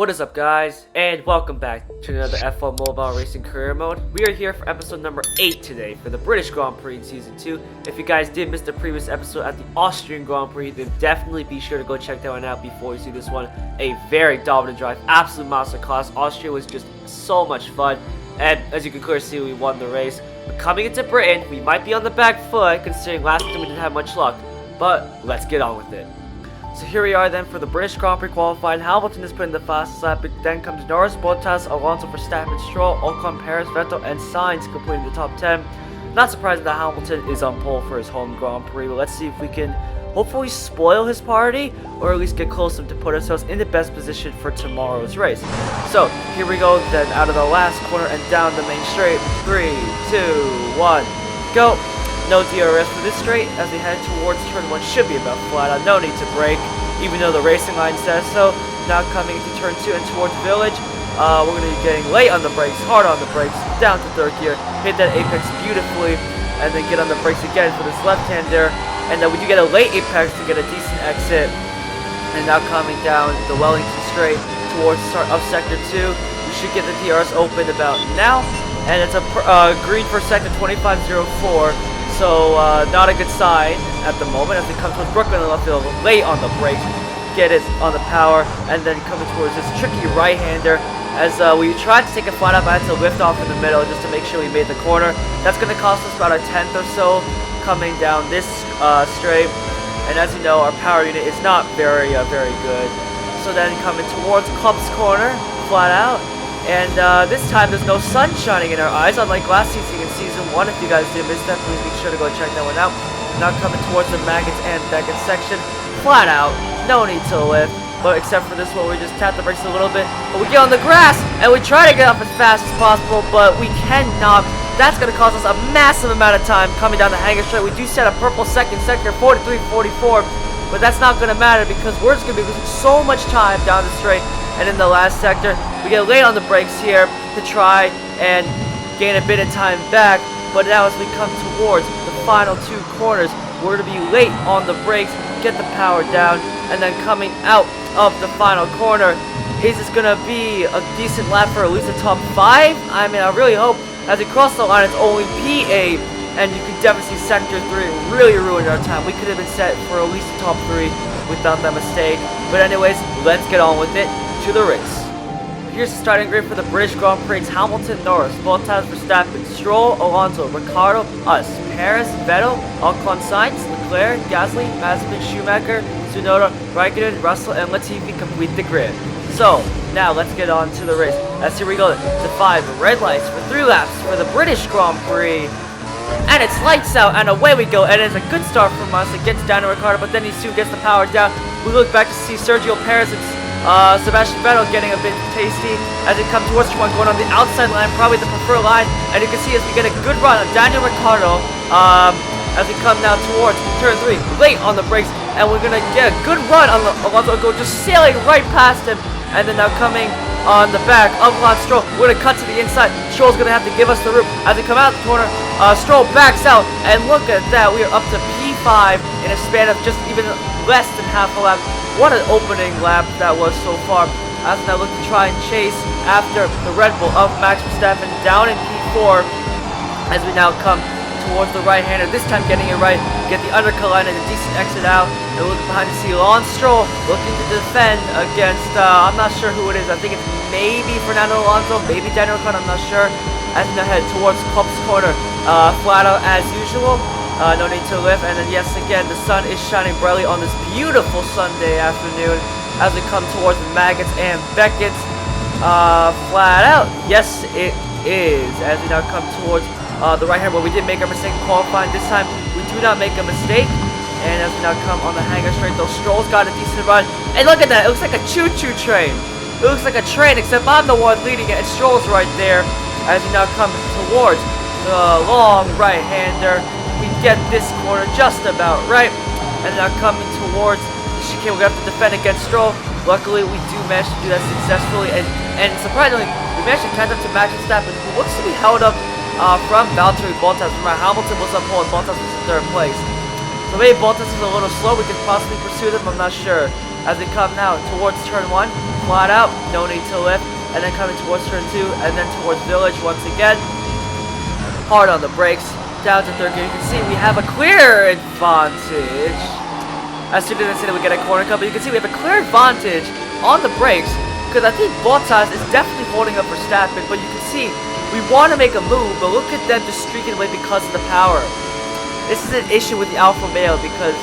What is up, guys, and welcome back to another F1 Mobile Racing Career Mode. We are here for episode number 8 today for the British Grand Prix in Season 2. If you guys did miss the previous episode at the Austrian Grand Prix, then definitely be sure to go check that one out before you see this one. A very dominant drive, absolute monster class. Austria was just so much fun, and as you can clearly see, we won the race. But coming into Britain, we might be on the back foot, considering last time we didn't have much luck. But let's get on with it. So here we are then for the British Grand Prix qualifying. Hamilton is put in the fastest lap, but then comes Norris, Bottas, Alonso, Verstappen, Stroll, Ocon, Perez, Vettel, and Sainz completing the top 10. Not surprising that Hamilton is on pole for his home Grand Prix, but let's see if we can hopefully spoil his party, or at least get close to him to put ourselves in the best position for tomorrow's race. So here we go then, out of the last corner and down the main straight. 3, 2, 1, go! No DRS for this straight as we head towards turn 1. Should be about flat out, no need to brake, even though the racing line says so. Now coming into turn 2 and towards Village, we're going to be getting late on the brakes, hard on the brakes, down to third gear, hit that apex beautifully, and then get on the brakes again for this left-hander, and then we do get a late apex to get a decent exit. And now coming down the Wellington straight towards the start of sector 2, we should get the DRS open about now, and it's a green for sector 2504. So, not a good sign at the moment as we come towards Brooklyn in the left field, late on the brakes, get it on the power, and then coming towards this tricky right-hander as we tried to take a flat out, but I had to lift off in the middle just to make sure we made the corner. That's going to cost us about a tenth or so coming down this straight, and as you know, our power unit is not very good. So then coming towards Club's corner, flat out. And this time there's no sun shining in our eyes, unlike last season in Season 1. If you guys did miss that, please make sure to go check that one out. Now coming towards the Maggots and Beckett section, flat out, no need to lift. But except for this one, we just tap the brakes a little bit. But we get on the grass, and we try to get up as fast as possible, but we cannot. That's going to cost us a massive amount of time coming down the hanger straight. We do set a purple second, sector 43-44. But that's not going to matter because we're just going to be losing so much time down the straight. And in the last sector, we get late on the brakes here to try and gain a bit of time back. But now as we come towards the final 2 corners, we're going to be late on the brakes, get the power down, and then coming out of the final corner, is this going to be a decent lap for at least the top 5? I mean, I really hope as we cross the line, it's only P8. And you can definitely see Sector 3 really ruined our time. We could have been set for at least the top 3 without that mistake. But anyways, let's get on with it to the race. Here's the starting grid for the British Grand Prix. It's Hamilton, Norris, Bottas, Verstappen, Stroll, Alonso, Ricciardo, us, Perez, Vettel, Ocon, Sainz, Leclerc, Gasly, Mazepin, Schumacher, Tsunoda, Raikkonen, Russell, and Latifi complete the grid. So, now let's get on to the race. As here we go, the 5 red lights for 3 laps for the British Grand Prix. And it's lights out, and away we go. And it's a good start from us. It gets down to Ricciardo, but then he soon gets the power down. We look back to see Sergio Perez and Sebastian Vettel getting a bit tasty as they come towards one, going on the outside line, probably the preferred line. And you can see as we get a good run of Daniel Ricciardo as we come now towards turn 3, late on the brakes. And we're going to get a good run on Alonso, go just sailing right past him. And then now coming on the back of Lance Stroll, we're going to cut to the inside. Stroll's going to have to give us the route as we come out the corner. Stroll backs out, and look at that, we are up to P5 in a span of just even less than half a lap. What an opening lap that was so far. As we now look to try and chase after the Red Bull of Max Verstappen down in P4 as we now come towards the right-hander, this time getting it right, get the undercut line and a decent exit out, and look behind to see Lance Stroll looking to defend against, I'm not sure who it is, I think it's maybe Fernando Alonso, maybe Daniel Ricciardo, I'm not sure, as we now head towards Club's corner, flat out as usual, no need to lift, and then yes, again, the sun is shining brightly on this beautiful Sunday afternoon, as we come towards the Maggots and Beckett's, flat out, yes it is, as we now come towards the right hand where we did make our mistake in qualifying. This time we do not make a mistake, and as we now come on the hanger straight, though Stroll's got a decent run, and look at that, it looks like a choo-choo train. It looks like a train, except I'm the one leading it, and Stroll's right there. As we now come towards the long right-hander, we get this corner just about right, and now coming towards the chicane, we're going to have to defend against Stroll. Luckily, we do manage to do that successfully, and surprisingly, we managed to catch up to Max Verstappen, who looks to be held up from Valtteri Bottas. Remember, Hamilton was up pole and Bottas was in 3rd place. So maybe Bottas is a little slow. We could possibly pursue them. I'm not sure. as we come now towards turn 1, flat out, no need to lift, and then coming towards turn 2, and then towards Village once again. Hard on the brakes, down to third gear. You can see we have a clear advantage. As soon as I say that we get a corner cut, but you can see we have a clear advantage on the brakes, because I think Bottas is definitely holding up Verstappen, but you can see we want to make a move, but look at them just streaking away because of the power. This is an issue with the Alfa Romeo because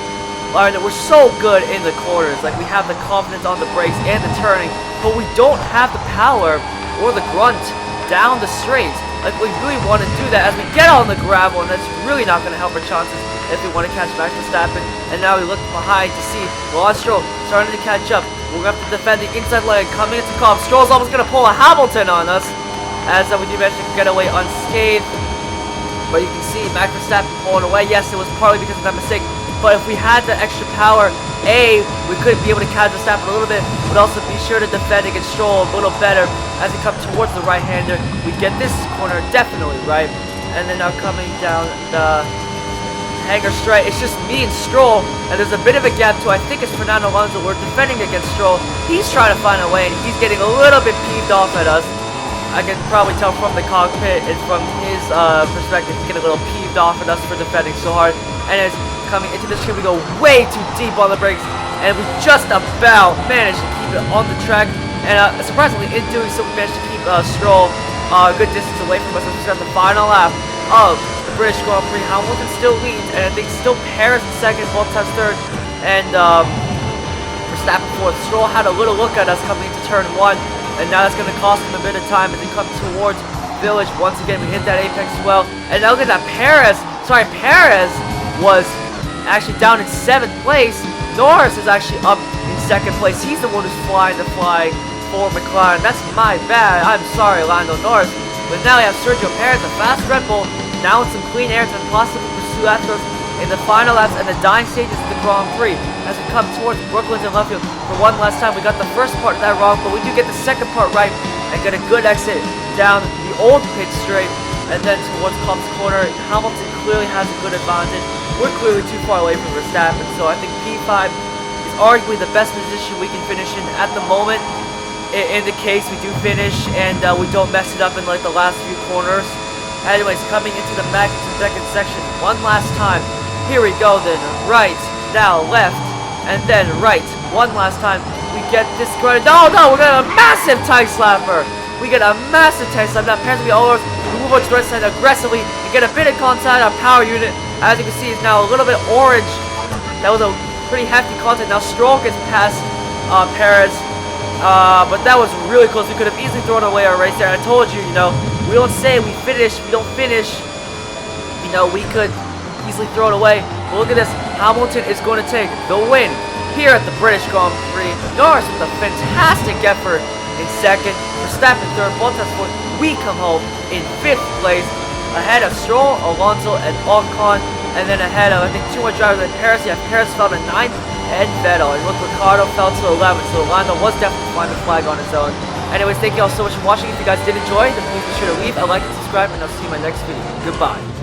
we're so good in the corners. Like, we have the confidence on the brakes and the turning, but we don't have the power or the grunt down the straight. Like, we really want to do that as we get on the gravel, and that's really not going to help our chances if we want to catch Max Verstappen. And now we look behind to see Lance Stroll starting to catch up. We're going to have to defend the inside leg coming into calm. Stroll's almost going to pull a Hamilton on us, as we do manage to get away unscathed. But you can see Max Verstappen pulling away. Yes, it was partly because of that mistake, but if we had the extra power, we could be able to catch Verstappen a little bit, but also be sure to defend against Stroll a little better as we come towards the right-hander. We get this corner definitely right, and then now coming down the hanger straight, it's just me and Stroll, and there's a bit of a gap to, I think it's Fernando Alonso. We're defending against Stroll. He's trying to find a way, and he's getting a little bit peeved off at us. I can probably tell from the cockpit and from his perspective, he's getting a little peeved off at us for defending so hard. And as coming into this turn, we go way too deep on the brakes, and we just about managed to keep it on the track. And surprisingly, in doing so, we managed to keep Stroll a good distance away from us as we start the final lap of the British Grand Prix. Hamilton still leads, and I think still Perez in second, Bottas third, and Verstappen fourth. Stroll had a little look at us coming into turn 1. And now that's going to cost him a bit of time as he comes towards Village. Once again, we hit that apex as well. And now look at that, Perez was actually down in 7th place. Norris is actually up in 2nd place. He's the one who's flying the flag for McLaren. That's my bad. I'm sorry, Lando Norris. But now we have Sergio Perez, a fast Red Bull, now in some clean air to possibly pursue after us in the final laps and the dying stages of the Grand Prix. As we come towards Brooklands and Luffield for one last time, we got the first part of that wrong, but we do get the second part right and get a good exit down the old pit straight and then towards Cobb's Corner. Hamilton clearly has a good advantage. We're clearly too far away from Verstappen, so I think P5 is arguably the best position we can finish in at the moment. In the case we do finish and we don't mess it up in like the last few corners. Anyways, coming into the second section one last time. Here we go then, right, now left, and then right. One last time, we get this credit. No, we're gonna have a massive tie slapper. We get a massive tie slap. Now, apparently, we move on to the right side aggressively and get a bit of contact. Our power unit, as you can see, is now a little bit orange. That was a pretty hefty contact. Now, Stroll gets past Perez, but that was really close. We could have easily thrown away our race there. I told you, we don't say we finish, we don't finish. We could easily throw it away. But look at this. Hamilton is going to take the win here at the British Grand Prix. Norris with a fantastic effort in second. Verstappen third. Bottas fourth. We come home in 5th place, ahead of Stroll, Alonso, and Ocon. And then ahead of, I think, 2 more drivers than Perez. Yeah, Perez fell to 9th, and Vettel. And look, Ricardo fell to 11th. So Lando was definitely flying the flag on his own. Anyways, thank you all so much for watching. If you guys did enjoy, then please be sure to leave a like and subscribe, and I'll see you in my next video. Goodbye.